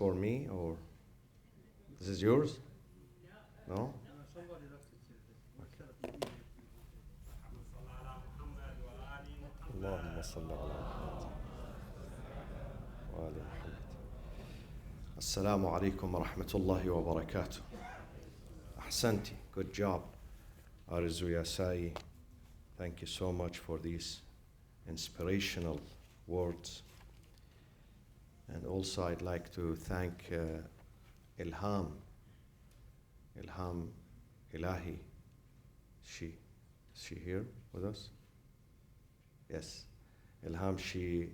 for me, or this is yours? No? اللهم صل على محمد وآل محمد. السلام عليكم ورحمة الله وبركاته. أحسنتي. Good job. Arzu Yasai, thank you so much for these inspirational words. And also I'd like to thank Ilham Ilahi. Is she here with us? Yes. Ilham, she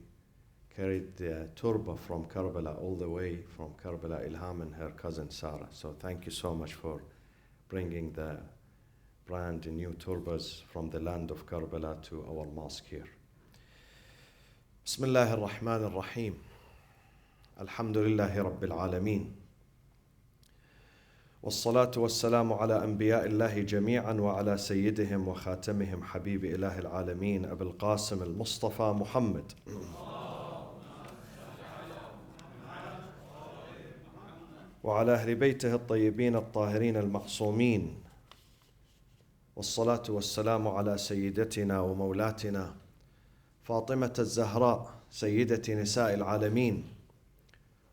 carried the turba from Karbala, all the way from Karbala, Ilham and her cousin Sarah. So thank you so much for bringing the brand new turbas from the land of Karbala to our mosque here. Bismillah ar-Rahman ar-Rahim. Alhamdulillahi Rabbil Alameen. والصلاة والسلام على أنبياء الله جميعا وعلى سيدهم وخاتمهم حبيب إله العالمين أبي القاسم المصطفى محمد وعلى أهل بيته الطيبين الطاهرين المعصومين والصلاة والسلام على سيدتنا ومولاتنا فاطمة الزهراء سيدة نساء العالمين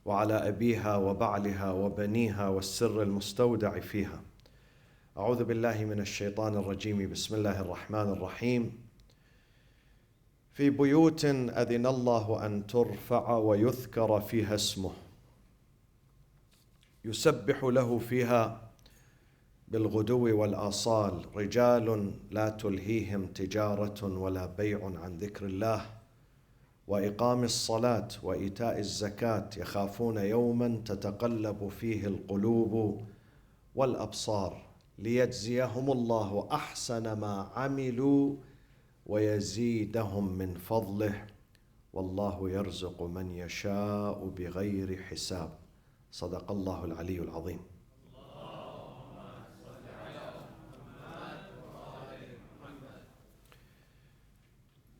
وعلى أبيها وبعلها وبنيها والسر المستودع فيها. أعوذ بالله من الشيطان الرجيم. بسم الله الرحمن الرحيم. في بيوت أذن الله أن ترفع ويذكر فيها اسمه يسبح له فيها بالغدو والآصال رجال لا تلهيهم تجارة ولا بيع عن ذكر الله وإقام الصلاة وإيتاء الزكاة يخافون يوما تتقلب فيه القلوب والأبصار ليجزيهم الله أحسن ما عملوا ويزيدهم من فضله والله يرزق من يشاء بغير حساب. صدق الله العلي العظيم.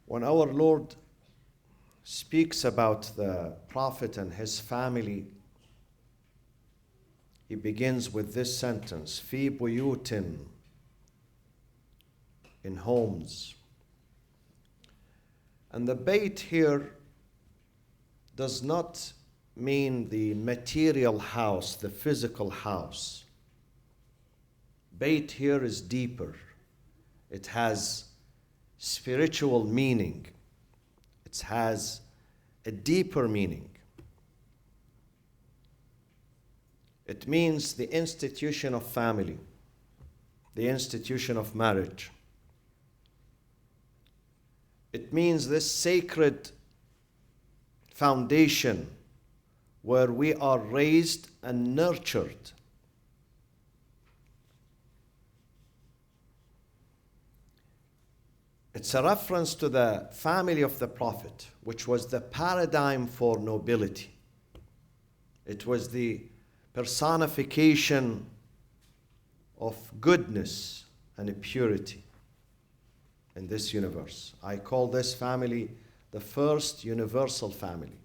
When our Lord speaks about the Prophet and his family, he begins with this sentence, في بيوت, in homes. And the bayt here does not mean the material house, the physical house. Bayt here is deeper. It has spiritual meaning. It has a deeper meaning. It means the institution of family, the institution of marriage. It means this sacred foundation where we are raised and nurtured. It's a reference to the family of the Prophet, which was the paradigm for nobility. It was the personification of goodness and purity in this universe. I call this family the first universal family.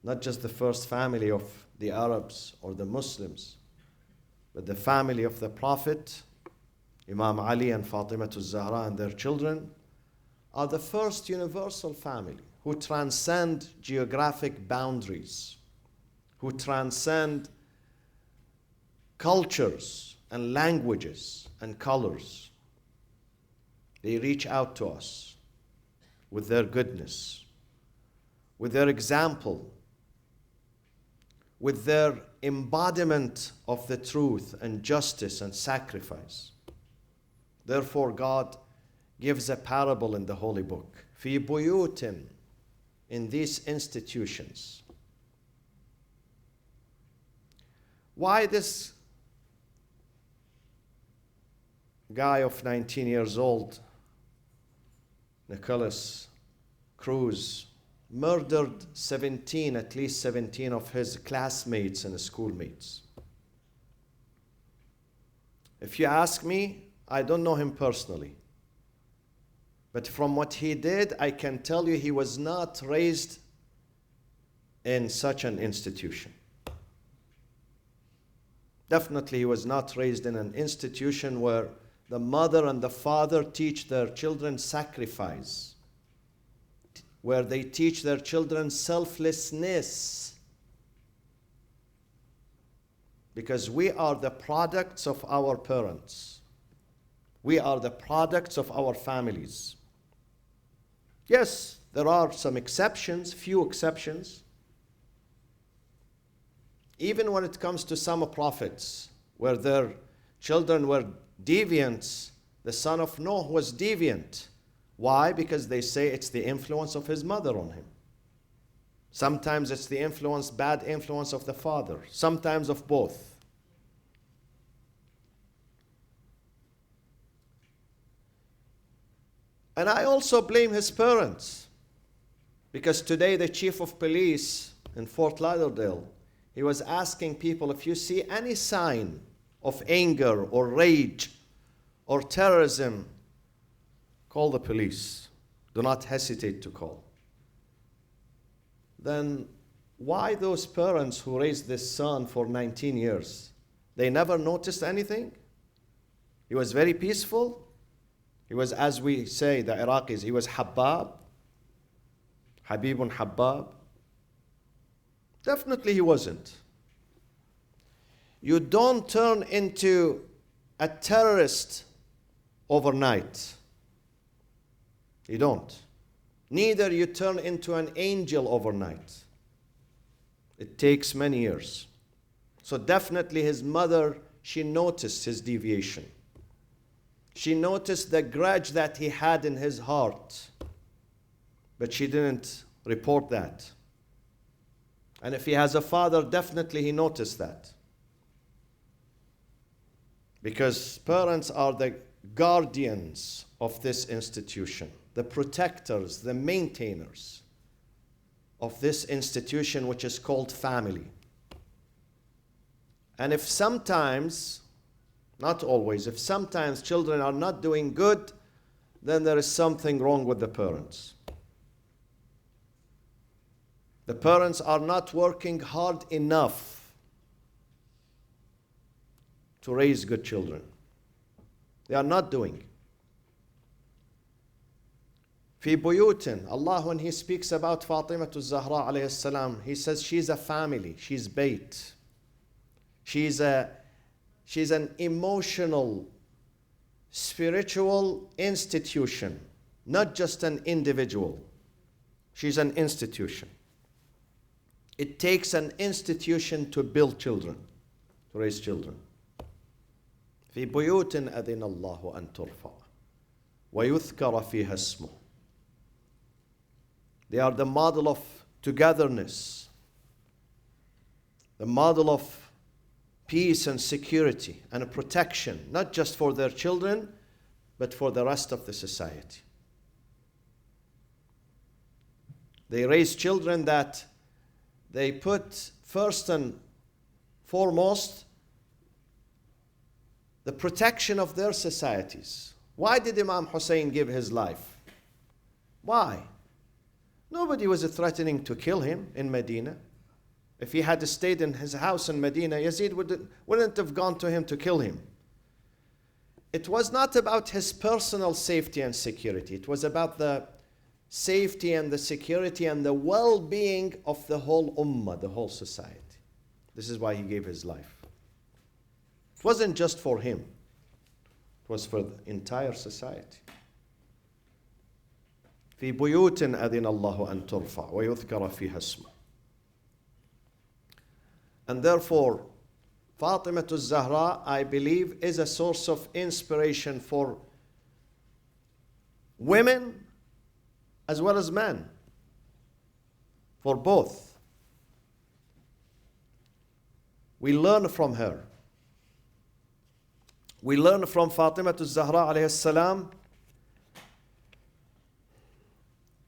Not just the first family of the Arabs or the Muslims, but the family of the Prophet, Imam Ali and Fatimah al-Zahra and their children, are the first universal family who transcend geographic boundaries, who transcend cultures and languages and colors. They reach out to us with their goodness, with their example, with their embodiment of the truth and justice and sacrifice. Therefore, God gives a parable in the Holy Book. في بيوت, in these institutions. Why this guy of 19 years old, Nicholas Cruz, murdered at least 17 of his classmates and schoolmates? If you ask me, I don't know him personally. But from what he did, I can tell you he was not raised in such an institution. Definitely he was not raised in an institution where the mother and the father teach their children sacrifice, where they teach their children selflessness. Because we are the products of our parents. We are the products of our families. Yes, there are some exceptions, few exceptions. Even when it comes to some prophets, where their children were deviants, the son of Noah was deviant. Why? Because they say it's the influence of his mother on him. Sometimes it's the influence, bad influence of the father. Sometimes of both. And I also blame his parents. Because today the chief of police in Fort Lauderdale, he was asking people, if you see any sign of anger or rage or terrorism, call the police. Do not hesitate to call. Then why those parents who raised this son for 19 years, they never noticed anything? He was very peaceful. He was, as we say, the Iraqis, he was Habab. Habibun Habab. Definitely he wasn't. You don't turn into a terrorist overnight. You don't. Neither you turn into an angel overnight. It takes many years. So definitely his mother, she noticed his deviation. She noticed the grudge that he had in his heart. But she didn't report that. And if he has a father, definitely he noticed that. Because parents are the guardians of this institution, the protectors, the maintainers of this institution which is called family. And if sometimes, not always, if sometimes children are not doing good, then there is something wrong with the parents. The parents are not working hard enough to raise good children. They are not doing. في بيوت, Allah, when He speaks about Fatimah al-Zahra alayhi salam, He says she's a family, she's bait. She's an emotional, spiritual institution, not just an individual. She's an institution. It takes an institution to build children, to raise children. في بيوت أذن الله أن ترفع ويذكر فيها اسمه. They are the model of togetherness, the model of peace and security and protection, not just for their children, but for the rest of the society. They raise children that they put first and foremost the protection of their societies. Why did Imam Hussein give his life? Why? Nobody was threatening to kill him in Medina. If he had stayed in his house in Medina, Yazid wouldn't have gone to him to kill him. It was not about his personal safety and security. It was about the safety and the security and the well-being of the whole ummah, the whole society. This is why he gave his life. It wasn't just for him. It was for the entire society. في بيوت أذن الله أن ترفع ويذكر فيها اسمه. And therefore, Fatimah al-Zahra, I believe, is a source of inspiration for women as well as men, for both. We learn from her. We learn from Fatimah al-Zahra alayhi salam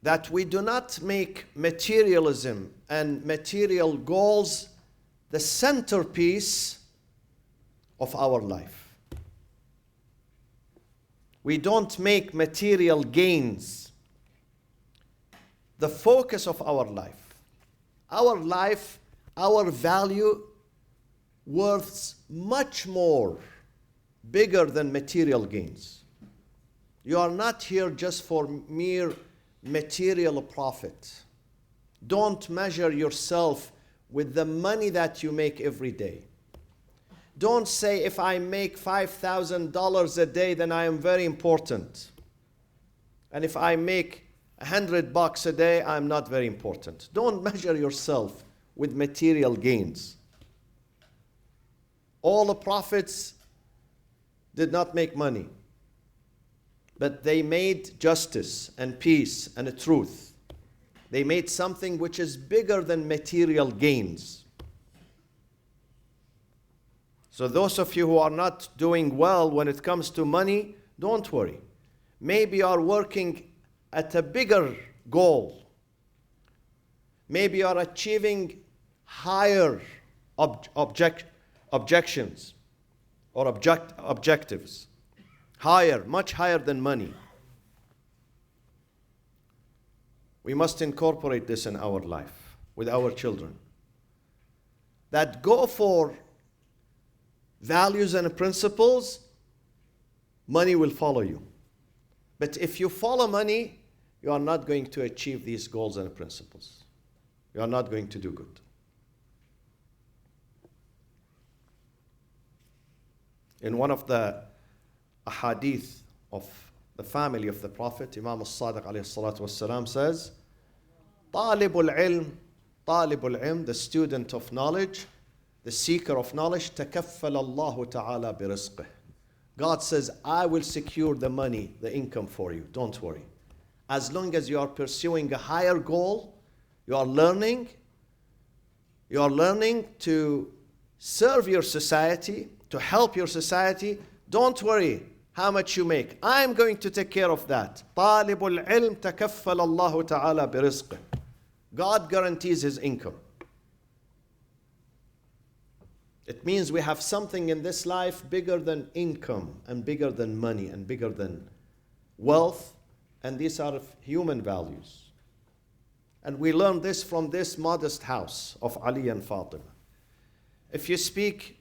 that we do not make materialism and material goals the centerpiece of our life. We don't make material gains the focus of our life. our life, our value worth much more, bigger than material gains. You are not here just for mere material profit. Don't measure yourself with the money that you make every day. Don't say, if I make $5,000 a day, then I am very important. And if I make $100 a day, I'm not very important. Don't measure yourself with material gains. All the prophets did not make money, but they made justice and peace and truth. They made something which is bigger than material gains. So those of you who are not doing well when it comes to money, don't worry. Maybe you are working at a bigger goal. Maybe you are achieving higher objectives. Higher, much higher than money. We must incorporate this in our life with our children. That go for values and principles, money will follow you. But if you follow money, you are not going to achieve these goals and principles. You are not going to do good. In one of the ahadith of the family of the Prophet, Imam al-Sadiq alayhi salatu wassalam says, Talibul ilm, the student of knowledge, the seeker of knowledge, takaffal Allahu ta'ala birizqih. God says, I will secure the money, the income for you. Don't worry. As long as you are pursuing a higher goal, you are learning to serve your society, to help your society. Don't worry how much you make. I'm going to take care of that. Talibul ilm takaffal Allahu ta'ala birizqih. God guarantees his income. It means we have something in this life bigger than income and bigger than money and bigger than wealth, and these are human values. And we learn this from this modest house of Ali and Fatimah. If you speak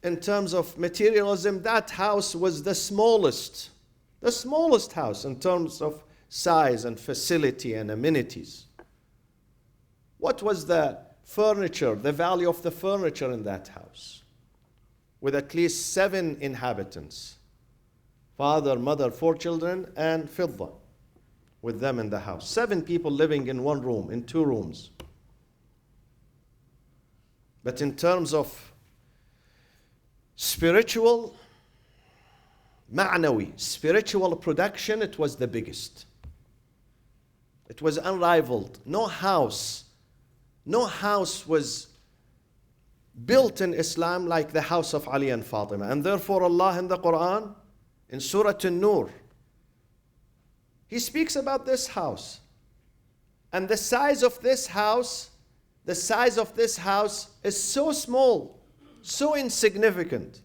in terms of materialism, that house was the smallest house in terms of size and facility and amenities. What was the furniture, the value of the furniture in that house? With at least 7 inhabitants. Father, mother, 4 children, and fidda with them in the house. 7 people living in 1 room, in 2 rooms. But in terms of spiritual, ma'nawi, spiritual production, it was the biggest. It was unrivaled. No house was built in Islam like the house of Ali and Fatima. And therefore Allah in the Quran, in Surah An-Nur, He speaks about this house. And the size of this house is so small, so insignificant.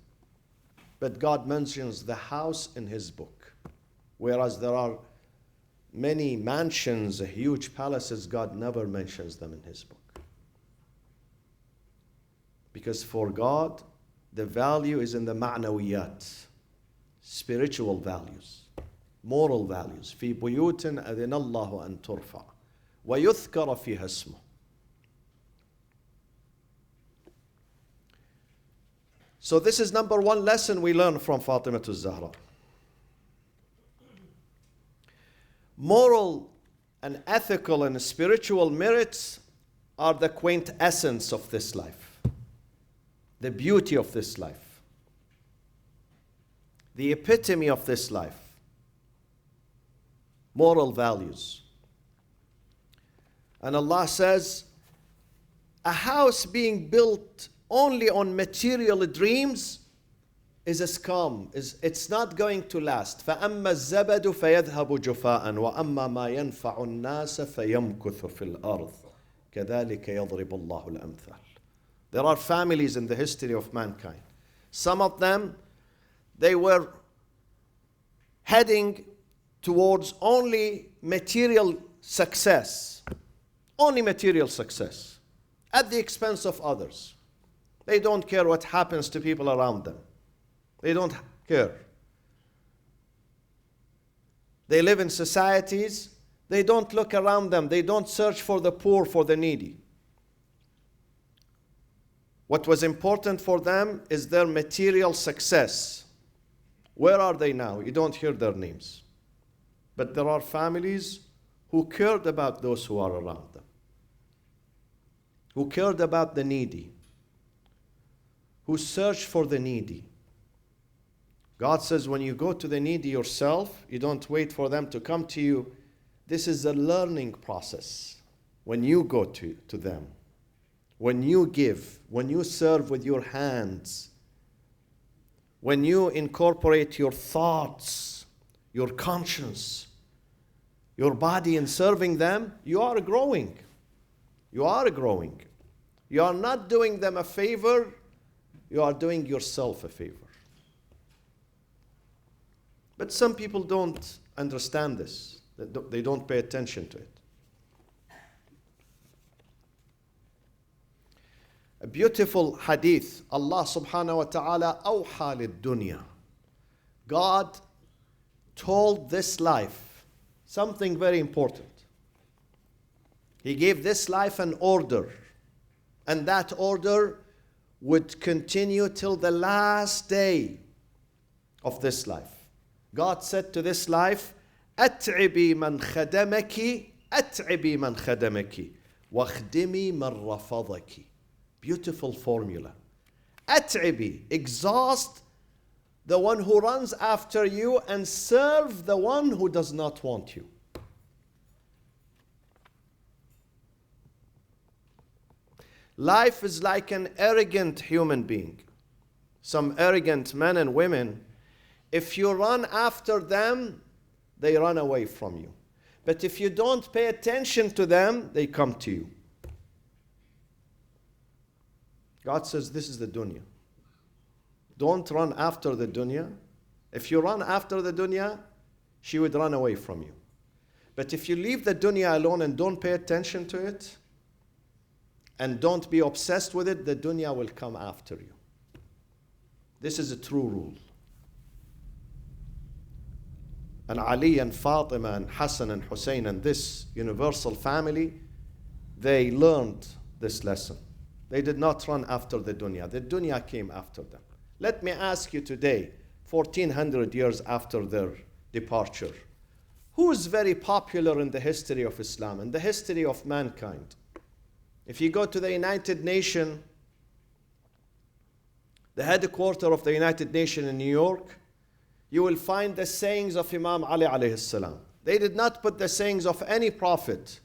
But God mentions the house in His book. Whereas there are many mansions, huge palaces, God never mentions them in His book. Because for God, the value is in the ma'nawiyat, spiritual values, moral values. في بيوت أذن الله أن ترفع ويذكر فيها اسمه. So this is number 1 lesson we learn from Fatimah az-Zahra. Moral and ethical and spiritual merits are the quintessence of this life, the beauty of this life, the epitome of this life. Moral values. And Allah says, a house being built only on material dreams is a scam. It's not going to last. فَأَمَّا الزَّبَدُ فَيَذْهَبُ جُفَاءً وَأَمَّا مَا يَنْفَعُ النَّاسَ فَيَمْكُثُ فِي الْأَرْضِ كَذَلِكَ يَضْرِبُ اللَّهُ الْأَمْثَالِ. There are families in the history of mankind. Some of them, they were heading towards only material success. Only material success. at the expense of others. They don't care what happens to people around them. They don't care. They live in societies. They don't look around them. They don't search for the poor, for the needy. What was important for them is their material success. Where are they now? You don't hear their names. But there are families who cared about those who are around them, who cared about the needy, who searched for the needy. God says when you go to the needy yourself, you don't wait for them to come to you. This is a learning process. When you go to them, when you give, when you serve with your hands, when you incorporate your thoughts, your conscience, your body in serving them, you are growing. You are growing. You are not doing them a favor, you are doing yourself a favor. But some people don't understand this. They don't pay attention to it. A beautiful hadith. Allah subhanahu wa ta'ala awha lid-dunya. God told this life something very important. He gave this life an order. And that order would continue till the last day of this life. God said to this life, أَتْعِبِي مَنْ خَدَمَكِ أَتْعِبِي مَنْ خَدَمَكِ وَخْدِمِي مَنْ رَفَضَكِ. Beautiful formula. أَتْعِبِي, exhaust the one who runs after you and serve the one who does not want you. Life is like an arrogant human being. Some arrogant men and women, if you run after them, they run away from you. But if you don't pay attention to them, they come to you. God says this is the dunya. Don't run after the dunya. If you run after the dunya, she would run away from you. But if you leave the dunya alone and don't pay attention to it, and don't be obsessed with it, the dunya will come after you. This is a true rule. And Ali and Fatimah and Hassan and Hussein and this universal family, they learned this lesson. They did not run after the dunya. The dunya came after them. Let me ask you today, 1400 years after their departure, who is very popular in the history of Islam, in the history of mankind? If you go to the United Nations, the headquarters of the United Nations in New York, you will find the sayings of Imam Ali alayhi salam. They did not put the sayings of any prophet,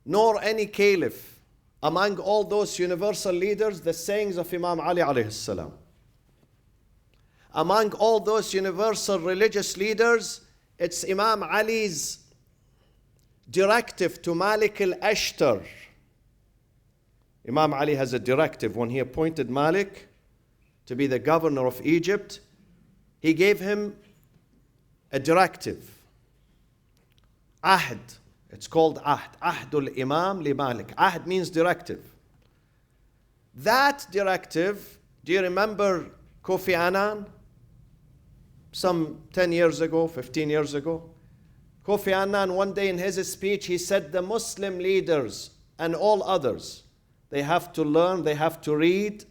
nor any caliph. Among all those universal leaders, the sayings of Imam Ali alayhi salam. Among all those universal religious leaders, it's Imam Ali's directive to Malik al-Ashtar. Imam Ali has a directive. When he appointed Malik to be the governor of Egypt, he gave him a directive. Ahd. It's called Ahd. Ahdul Imam li Malik. Ahd means directive. That directive, do you remember Kofi Annan? Some 10 years ago, 15 years ago. Kofi Annan, one day in his speech, he said the Muslim leaders and all others, they have to learn, they have to read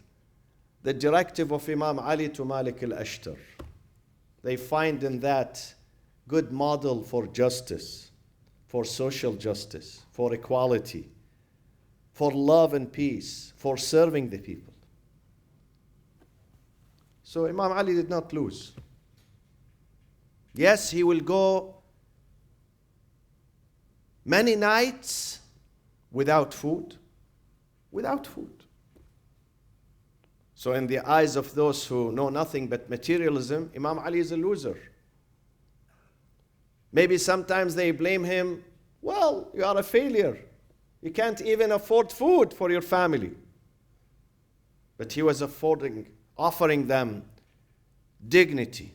the directive of Imam Ali to Malik al-Ashtar. They find in that good model for justice, for social justice, for equality, for love and peace, for serving the people. So Imam Ali did not lose. Yes, he will go many nights without food. Without food. So in the eyes of those who know nothing but materialism, Imam Ali is a loser. Maybe sometimes they blame him, well, you are a failure. You can't even afford food for your family. But he was offering them dignity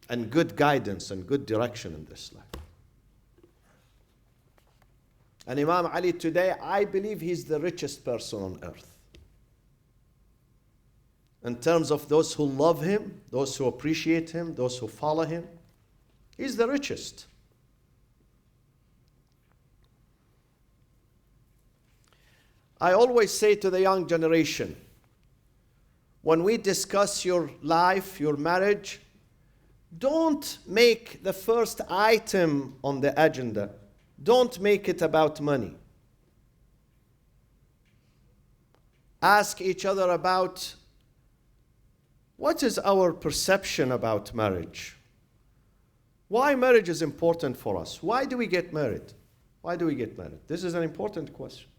and good guidance and good direction in this life. And Imam Ali today, I believe he's the richest person on earth. In terms of those who love him, those who appreciate him, those who follow him, he's the richest. I always say to the young generation, when we discuss your life, your marriage, don't make the first item on the agenda, don't make it about money. Ask each other about what is our perception about marriage? Why marriage is important for us? Why do we get married? Why do we get married? This is an important question.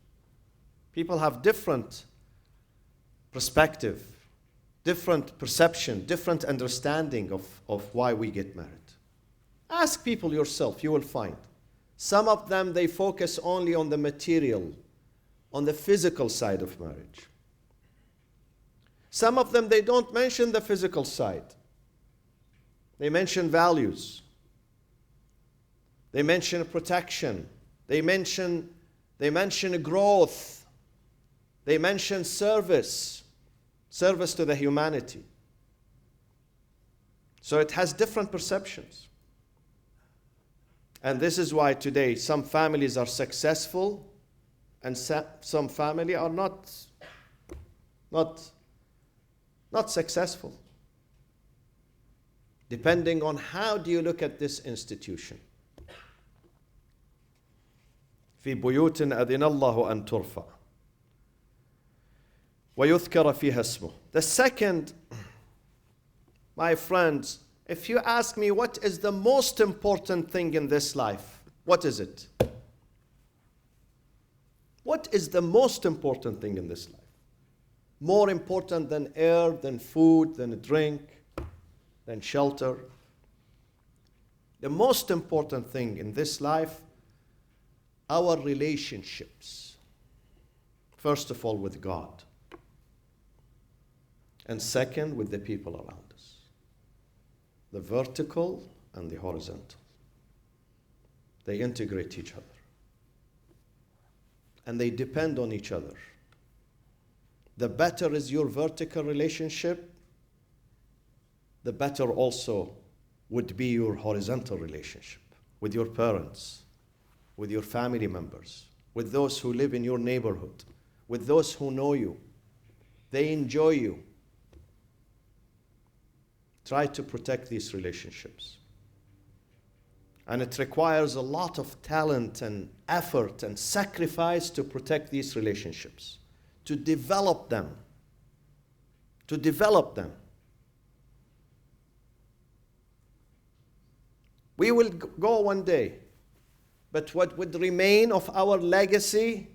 People have different perspective, different perception, different understanding of why we get married. Ask people yourself, you will find. Some of them, they focus only on the material, on the physical side of marriage. Some of them, they don't mention the physical side. They mention values. They mention protection. They mention growth. They mention service to the humanity. So it has different perceptions. And this is why today some families are successful and some families are not successful. Depending on how do you look at this institution. في بيوت أذن الله أن ترفع ويذكر فيها اسمه. The second, my friends, if you ask me what is the most important thing in this life, what is it? What is the most important thing in this life? More important than air, than food, than drink, than shelter. The most important thing in this life, our relationships. First of all, with God. And second, with the people around us. The vertical and the horizontal. They integrate each other. And they depend on each other. The better is your vertical relationship, the better also would be your horizontal relationship with your parents, with your family members, with those who live in your neighborhood, with those who know you. They enjoy you. Try to protect these relationships. And it requires a lot of talent and effort and sacrifice to protect these relationships, to develop them. We will go one day, but what would remain of our legacy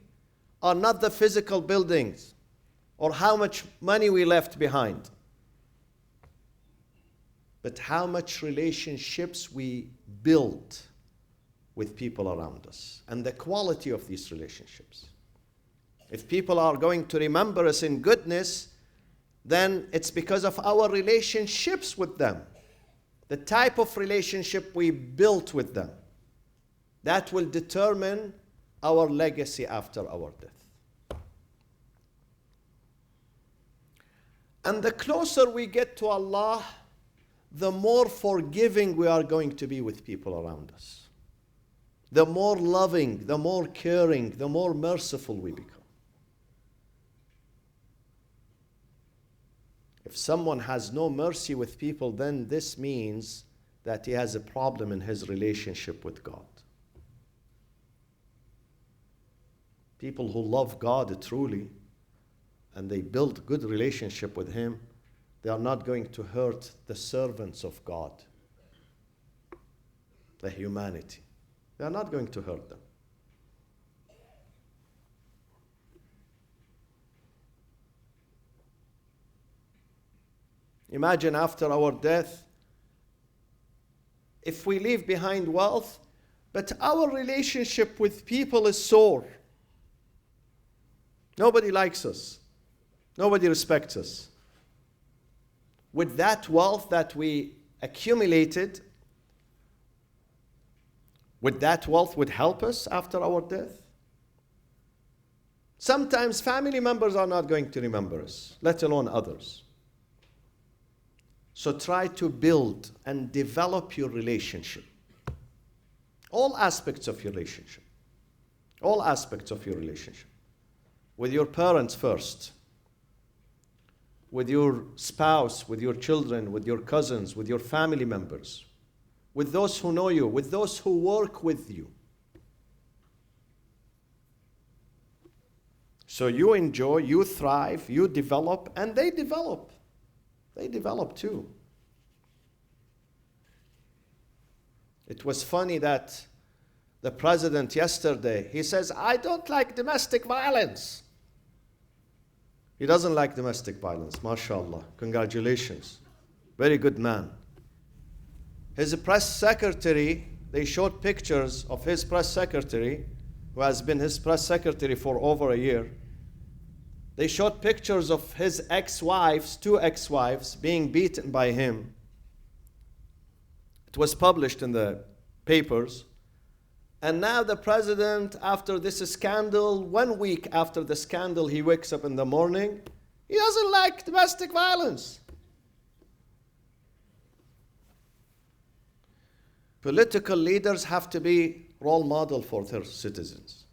are not the physical buildings or how much money we left behind, but how much relationships we built with people around us and the quality of these relationships. If people are going to remember us in goodness, then it's because of our relationships with them, the type of relationship we built with them. That will determine our legacy after our death. And the closer we get to Allah, the more forgiving we are going to be with people around us. The more loving, the more caring, the more merciful we become. If someone has no mercy with people, then this means that he has a problem in his relationship with God. People who love God truly, and they build good relationship with Him, they are not going to hurt the servants of God, the humanity. They are not going to hurt them. Imagine after our death, if we leave behind wealth, but our relationship with people is sore. Nobody likes us. Nobody respects us. With that wealth that we accumulated, would that wealth would help us after our death? Sometimes family members are not going to remember us, let alone others. So try to build and develop your relationship. All aspects of your relationship. All aspects of your relationship. With your parents first. With your spouse, with your children, with your cousins, with your family members. With those who know you, with those who work with you. So you enjoy, you thrive, you develop, and they develop. They develop too. It was funny that the president yesterday, he says, I don't like domestic violence. He doesn't like domestic violence, mashallah. Congratulations. Very good man. His press secretary, they showed pictures of his press secretary, who has been his press secretary for over a year. They showed pictures of his ex-wives, 2 ex-wives, being beaten by him. It was published in the papers. And now the president, after this scandal, 1 week after the scandal, he wakes up in the morning. He doesn't like domestic violence. Political leaders have to be role model for their citizens.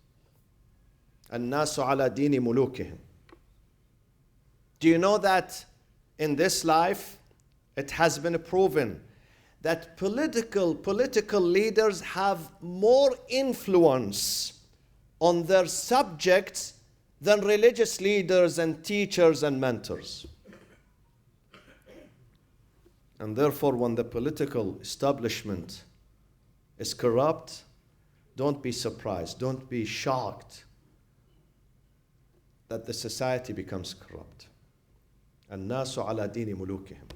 الناس على دين ملوكهم. Do you know that in this life, it has been proven that political leaders have more influence on their subjects than religious leaders and teachers and mentors. And therefore, when the political establishment is corrupt, don't be surprised, don't be shocked that the society becomes corrupt. الناس على دين ملوكهم.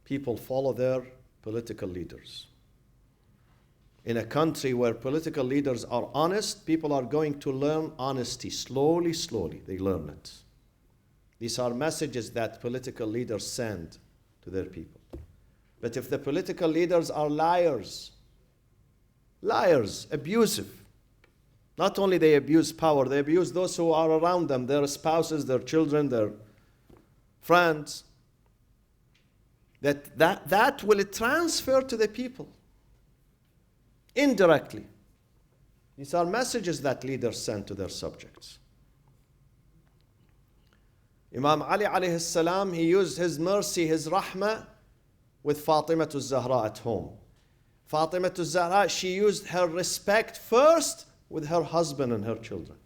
People follow their political leaders. In a country where political leaders are honest, people are going to learn honesty. Slowly, they learn it. These are messages that political leaders send to their people. But if the political leaders are liars, abusive, not only they abuse power, they abuse those who are around them, their spouses, their children, their friends, that will transfer to the people indirectly. These are messages that leaders send to their subjects. Imam Ali alayhi salam, he used his mercy, his rahmah with Fatimah al-Zahra at home. Fatimah al-Zahra, she used her respect first with her husband and her children.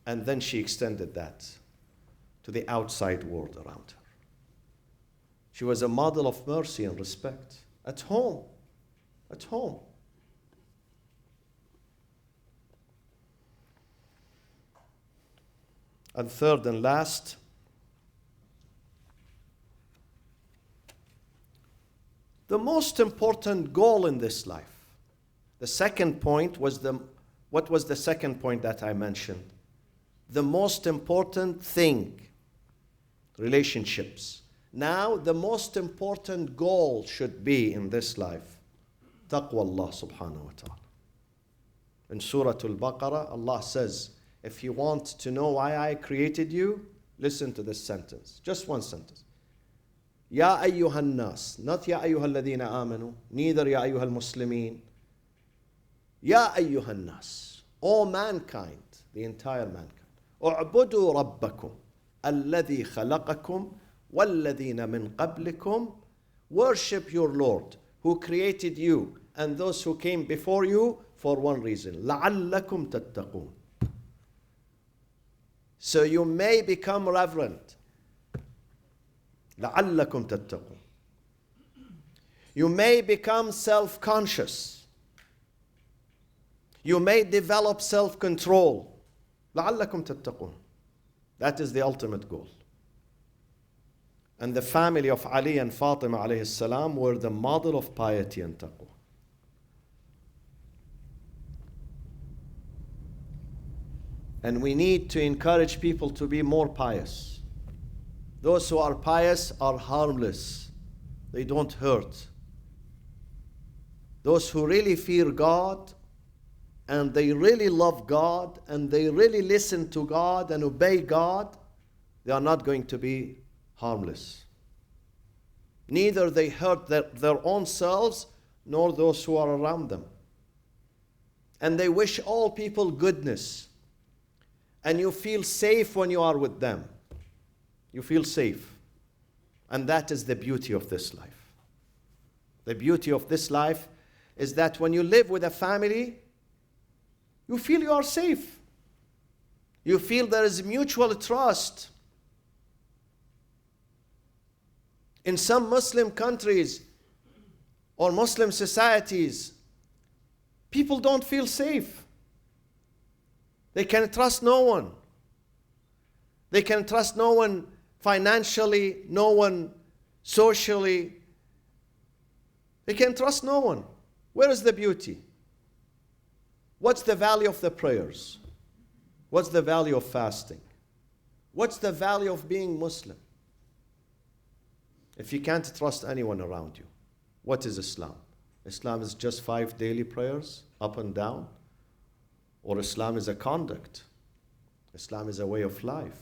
And then she extended that to the outside world around her. She was a model of mercy and respect at home. At home. And third and last, the most important goal in this life. The second point was what was the second point that I mentioned? The most important thing, relationships. Now, the most important goal should be in this life, taqwa Allah subhanahu wa ta'ala. In Surah Al-Baqarah, Allah says, if you want to know why I created you, listen to this sentence. Just one sentence. Ya ayyuhan nas, not ya ayyuhal ladhina amanu, neither ya ayyuhal muslimin. Ya ayyuhan nas, all mankind, the entire mankind. U'budu rabbakum, alladhi khalaqakum, وَالَّذِينَ مِنْ قَبْلِكُمْ. Worship your Lord who created you and those who came before you for one reason. لَعَلَّكُمْ تَتَّقُونَ. So you may become reverent. لَعَلَّكُمْ تَتَّقُونَ. You may become self-conscious. You may develop self-control. لَعَلَّكُمْ تَتَّقُونَ. That is the ultimate goal. And the family of Ali and Fatima alayhi salam were the model of piety and taqwa. And we need to encourage people to be more pious. Those who are pious are harmless. They don't hurt. Those who really fear God, and they really love God, and they really listen to God and obey God, they are not going to be harmless. Neither they hurt their own selves, nor those who are around them. And they wish all people goodness. And you feel safe when you are with them. You feel safe. And that is the beauty of this life. The beauty of this life is that when you live with a family, you feel you are safe. You feel there is mutual trust. In some Muslim countries or Muslim societies, people don't feel safe. They can trust no one. They can trust no one financially, no one socially. They can trust no one. Where is the beauty? What's the value of the prayers? What's the value of fasting? What's the value of being Muslim? If you can't trust anyone around you, what is Islam? Islam is just 5 daily prayers, up and down? Or Islam is a conduct? Islam is a way of life.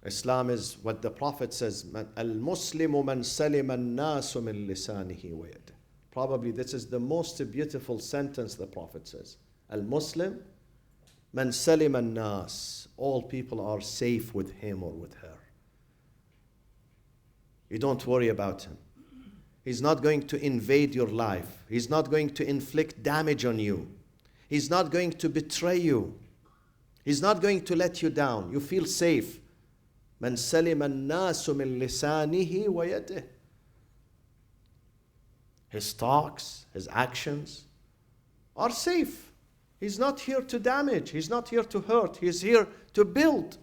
Islam is what the Prophet says, Al-Muslimu man salima an-nasu min lisanihi wa yadihi. Probably this is the most beautiful sentence the Prophet says. Al-Muslim man salima an-nas. All people are safe with him or with her. You don't worry about him. He's not going to invade your life. He's not going to inflict damage on you. He's not going to betray you. He's not going to let you down. You feel safe. Man salima an-nasu min lisanihi wa yadihi. His talks, his actions are safe. He's not here to damage. He's not here to hurt. He's here to build.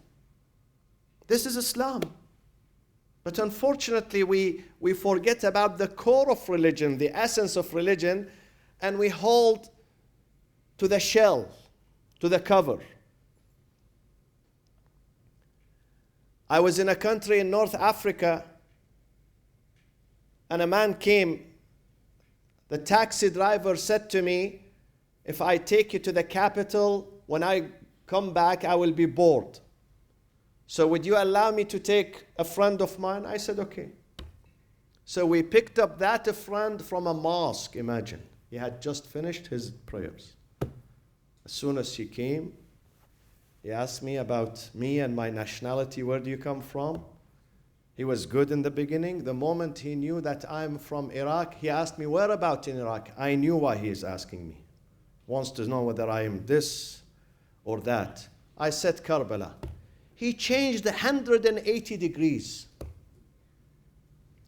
This is Islam. But unfortunately, we forget about the core of religion, the essence of religion, and we hold to the shell, to the cover. I was in a country in North Africa, and a man came. The taxi driver said to me, if I take you to the capital, when I come back, I will be bored. So would you allow me to take a friend of mine? I said, okay. So we picked up that friend from a mosque, imagine. He had just finished his prayers. As soon as he came, he asked me about me and my nationality. Where do you come from? He was good in the beginning. The moment he knew that I'm from Iraq, he asked me, where about in Iraq? I knew why he is asking me. Wants to know whether I am this or that. I said Karbala. He changed 180 degrees.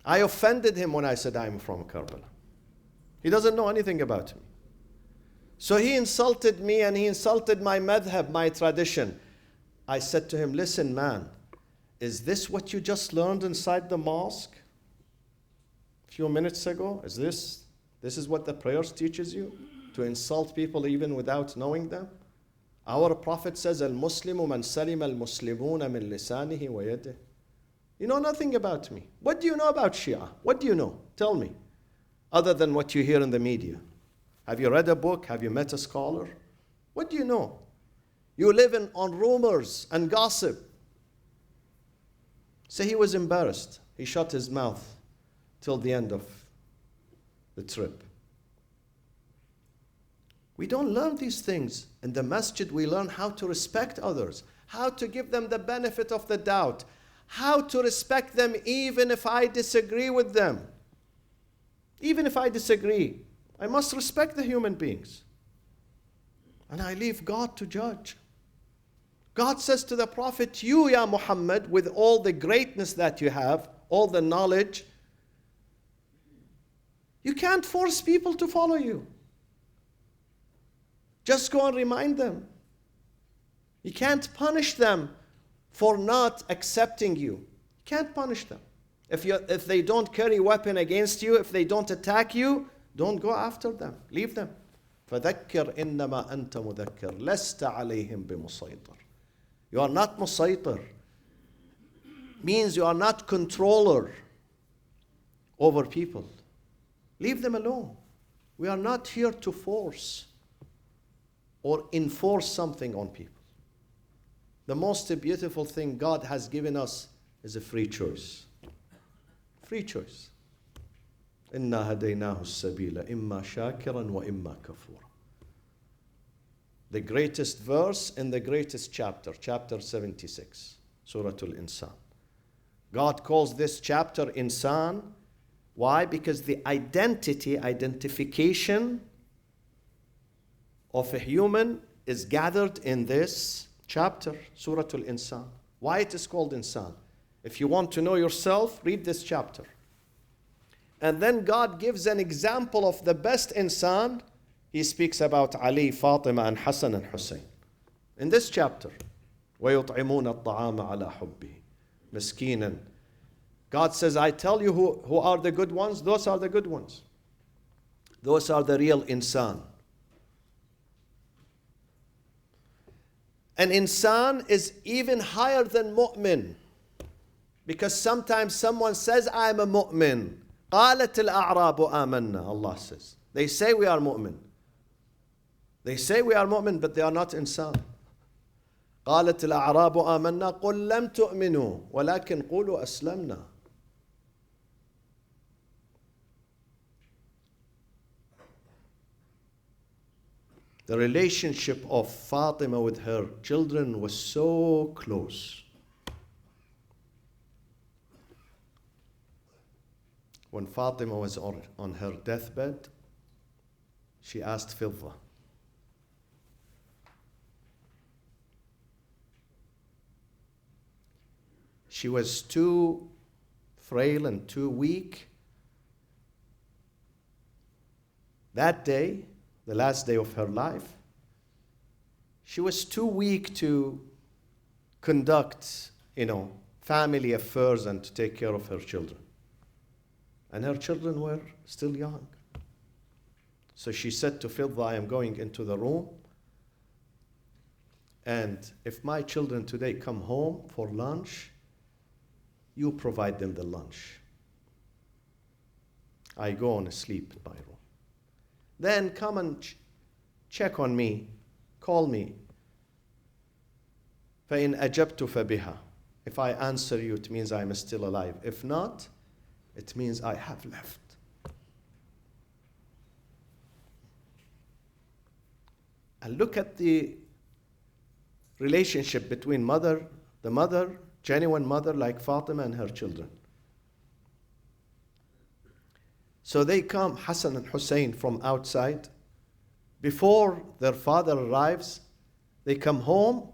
I offended him when I said I'm from Karbala. He doesn't know anything about me. So he insulted me and he insulted my madhab, my tradition. I said to him, listen man, is this what you just learned inside the mosque a few minutes ago? Is this is what the prayers teaches you? To insult people even without knowing them? Our Prophet says, Al-Muslimu man salima al-Muslimuna min lisanihi wa yadihi. You know nothing about me. What do you know about Shia? What do you know? Tell me. Other than what you hear in the media. Have you read a book? Have you met a scholar? What do you know? You live on rumors and gossip. So he was embarrassed. He shut his mouth till the end of the trip. We don't learn these things. In the masjid, we learn how to respect others, how to give them the benefit of the doubt, how to respect them even if I disagree with them. Even if I disagree, I must respect the human beings. And I leave God to judge. God says to the Prophet, you, Ya Muhammad, with all the greatness that you have, all the knowledge, you can't force people to follow you. Just go and remind them. You can't punish them for not accepting you. You can't punish them. If they don't carry a weapon against you, if they don't attack you, don't go after them. Leave them. فَذَكِّرْ إِنَّمَا أَنْتَ مُذَكِّرْ لَسْتَ عَلَيْهِمْ بِمُصَيْطِرٍ. You are not musaytir. Means you are not controller over people. Leave them alone. We are not here to force. or enforce something on people. The most beautiful thing God has given us is a free choice. Free choice. إِنَّا هَدَيْنَاهُ السَّبِيلَ إِمَّا شَاكِرًا وَإِمَّا كَفُورًا. The greatest verse in the greatest chapter, chapter 76, Surah Al-Insan. God calls this chapter Insan. Why? Because the identification of a human is gathered in this chapter, Surah Al-Insan. Why it is called Insan? If you want to know yourself, read this chapter. And then God gives an example of the best Insan. He speaks about Ali, Fatima, and Hassan and Hussein. In this chapter, وَيُطْعِمُونَ الطَّعَامَ عَلَى حُبِّهِ مِسْكِينًا. God says, I tell you who are the good ones. Those are the good ones. Those are the real Insan. An Insan is even higher than mu'min. Because sometimes someone says, I am a mu'min. قالت الأعراب آمنا. Allah says. They say we are mu'min. They say we are mu'min, but they are not insan. قالت الأعراب آمنا قل لم تؤمنوا ولكن قولوا أسلمنا. The relationship of Fatima with her children was so close. When Fatima was on her deathbed, she asked Fidda, she was too frail and too weak. That day, the last day of her life, she was too weak to conduct, family affairs and to take care of her children. And her children were still young. So she said to Fidda, I am going into the room, and if my children today come home for lunch, you provide them the lunch. I go on sleep in my room. Then come and check on me, call me. فَإِنْ أَجَبْتُ فَبِهَا. If I answer you, it means I am still alive. If not, it means I have left. And look at the relationship between the mother, genuine mother like Fatima and her children. So they come, Hassan and Hussein, from outside. Before their father arrives, they come home.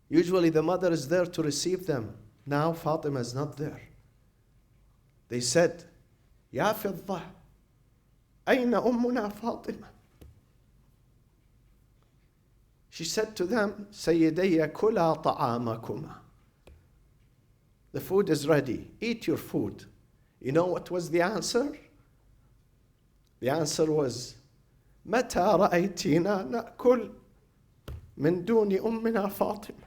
Usually the mother is there to receive them. Now Fatima is not there. They said, Ya Fidda, Ayna ummuna Fatima? She said to them, Sayyidayya kula ta'amakuma. The food is ready. Eat your food. You know what was the answer? The answer was, متى رأيتنا نأكل من دون أمنا فاطمة?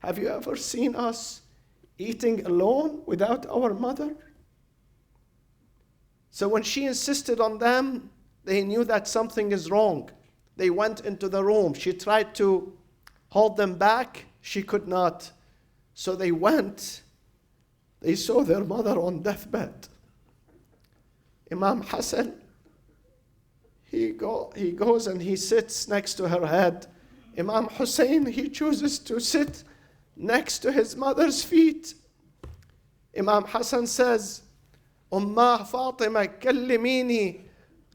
Have you ever seen us eating alone without our mother? So when she insisted on them, they knew that something is wrong. They went into the room. She tried to hold them back. She could not. So they went. They saw their mother on deathbed. Imam Hassan, he goes and he sits next to her head. Imam Hussein, he chooses to sit next to his mother's feet. Imam Hassan says, Ummah Fatima, kallimini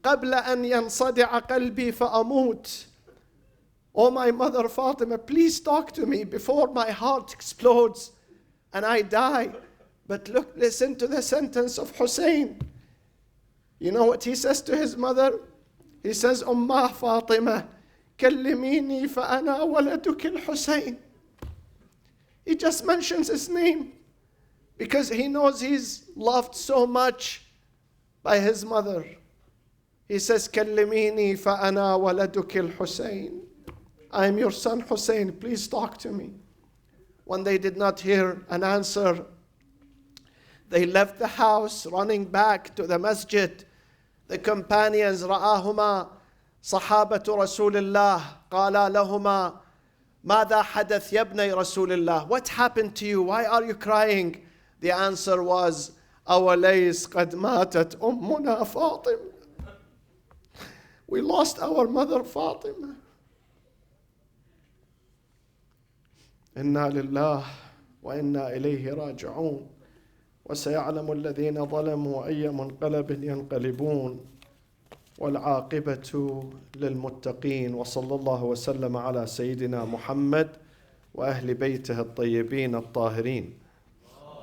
qabla an yansadi'a qalbi fa'amut. Oh my mother Fatima, please talk to me before my heart explodes and I die. But look, listen to the sentence of Hussein. You know what he says to his mother? He says, Ummah Fatima, kallimini fa'ana waladuk al-Hussein. He just mentions his name because he knows he's loved so much by his mother. He says, kallimini fa'ana waladuk al-Hussein. I am your son Hussein, please talk to me. When they did not hear an answer, they left the house, running back to the masjid. The companions, رآهما صحابة رسول الله قالا لهما ماذا حدث يا ابني رسول الله? What happened to you? Why are you crying? The answer was أوليس قد ماتت أمنا فاطمة. We lost our mother Fatimah. إنا لله وإنا إليه راجعون وسيعلم الذين ظلموا أي منقلب ينقلبون والعاقبة للمتقين. وصلى الله وسلم على سيدنا محمد وأهل بيته الطيبين الطاهرين.